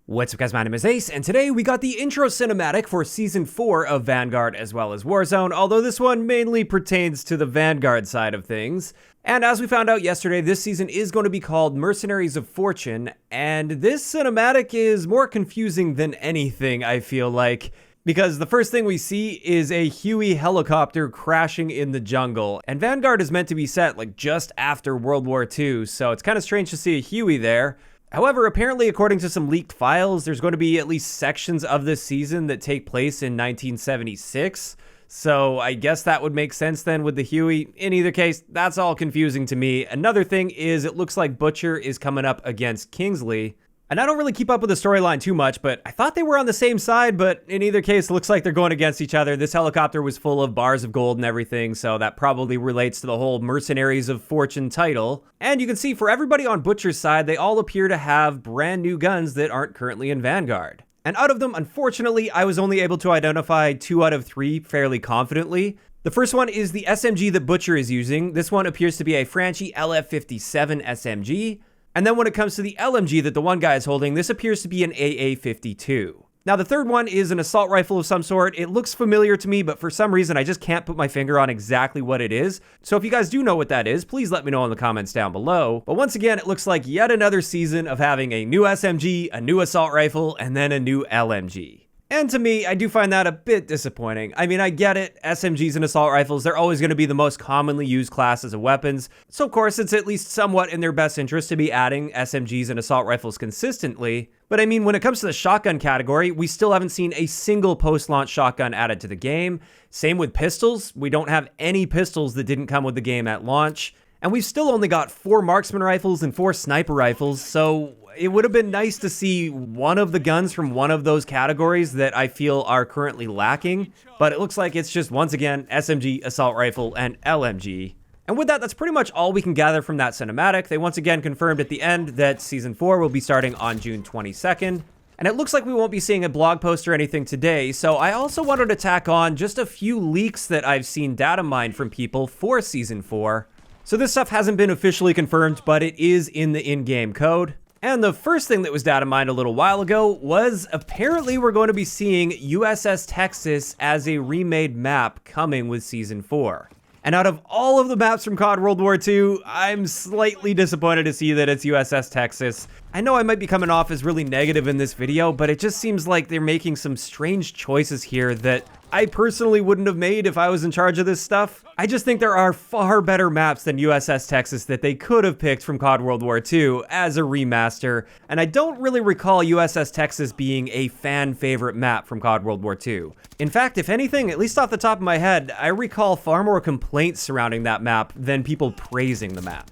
What's up guys, my name is Ace, and today we got the intro cinematic for Season 4 of Vanguard as well as Warzone, although this one mainly pertains to the Vanguard side of things. And as we found out yesterday, this season is going to be called Mercenaries of Fortune, and this cinematic is more confusing than anything, I feel like. Because the first thing we see is a Huey helicopter crashing in the jungle, and Vanguard is meant to be set like just after World War II, so it's kind of strange to see a Huey there. However, apparently according to some leaked files, there's going to be at least sections of this season that take place in 1976. So I guess that would make sense then with the Huey. In either case, that's all confusing to me. Another thing is it looks like Butcher is coming up against Kingsley. And I don't really keep up with the storyline too much, but I thought they were on the same side, but in either case, it looks like they're going against each other. This helicopter was full of bars of gold and everything, so that probably relates to the whole Mercenaries of Fortune title. And you can see for everybody on Butcher's side, they all appear to have brand new guns that aren't currently in Vanguard. And out of them, unfortunately, I was only able to identify 2 out of 3 fairly confidently. The first one is the SMG that Butcher is using. This one appears to be a Franchi LF57 SMG. And then when it comes to the LMG that the one guy is holding, this appears to be an AA52. Now the third one is an assault rifle of some sort. It looks familiar to me, but for some reason I just can't put my finger on exactly what it is. So if you guys do know what that is, please let me know in the comments down below. But once again, it looks like yet another season of having a new SMG, a new assault rifle, and then a new LMG. And to me, I do find that a bit disappointing. I mean, I get it, SMGs and assault rifles, they're always going to be the most commonly used classes of weapons, so of course it's at least somewhat in their best interest to be adding SMGs and assault rifles consistently. But I mean, when it comes to the shotgun category, we still haven't seen a single post-launch shotgun added to the game. Same with pistols, we don't have any pistols that didn't come with the game at launch. And we've still only got 4 marksman rifles and 4 sniper rifles, so it would have been nice to see one of the guns from one of those categories that I feel are currently lacking, but it looks like it's just, once again, SMG, assault rifle, and LMG. And with that, that's pretty much all we can gather from that cinematic. They once again confirmed at the end that Season 4 will be starting on June 22nd. And it looks like we won't be seeing a blog post or anything today, so I also wanted to tack on just a few leaks that I've seen data mined from people for Season 4. So this stuff hasn't been officially confirmed, but it is in the in-game code. And the first thing that was data mined a little while ago was apparently we're going to be seeing USS Texas as a remade map coming with Season 4. And out of all of the maps from COD World War II, I'm slightly disappointed to see that it's USS Texas. I know I might be coming off as really negative in this video, but it just seems like they're making some strange choices here that I personally wouldn't have made if I was in charge of this stuff. I just think there are far better maps than USS Texas that they could have picked from COD World War II as a remaster, and I don't really recall USS Texas being a fan favorite map from COD World War II. In fact, if anything, at least off the top of my head, I recall far more complaints surrounding that map than people praising the map.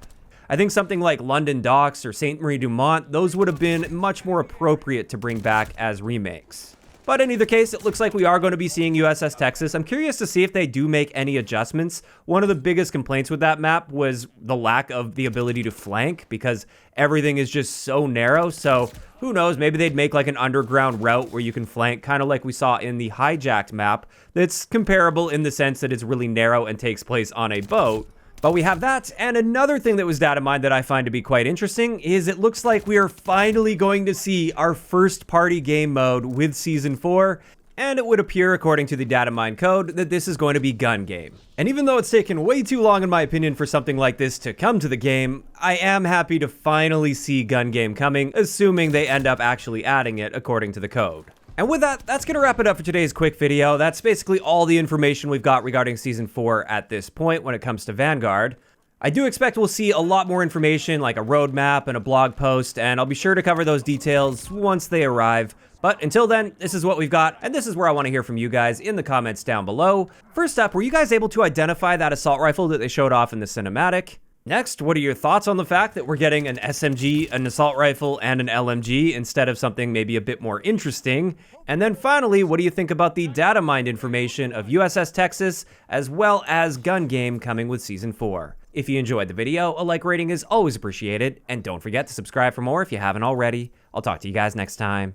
I think something like London Docks or Sainte Marie du Mont, those would have been much more appropriate to bring back as remakes. But in either case, it looks like we are going to be seeing USS Texas. I'm curious to see if they do make any adjustments. One of the biggest complaints with that map was the lack of the ability to flank, because everything is just so narrow. So who knows, maybe they'd make like an underground route where you can flank, kind of like we saw in the Hijacked map, that's comparable in the sense that it's really narrow and takes place on a boat. But we have that, and another thing that was data mined that I find to be quite interesting is it looks like we are finally going to see our first party game mode with Season 4, and it would appear, according to the data mine code, that this is going to be gun game. And even though it's taken way too long, in my opinion, for something like this to come to the game, I am happy to finally see gun game coming, assuming they end up actually adding it according to the code. And with that, that's going to wrap it up for today's quick video. That's basically all the information we've got regarding Season 4 at this point when it comes to Vanguard. I do expect we'll see a lot more information, like a roadmap and a blog post, and I'll be sure to cover those details once they arrive. But until then, this is what we've got, and this is where I want to hear from you guys in the comments down below. First up, were you guys able to identify that assault rifle that they showed off in the cinematic? Next, what are your thoughts on the fact that we're getting an SMG, an assault rifle, and an LMG instead of something maybe a bit more interesting? And then finally, what do you think about the data mined information of USS Texas, as well as gun game coming with Season 4? If you enjoyed the video, a like rating is always appreciated, and don't forget to subscribe for more if you haven't already. I'll talk to you guys next time.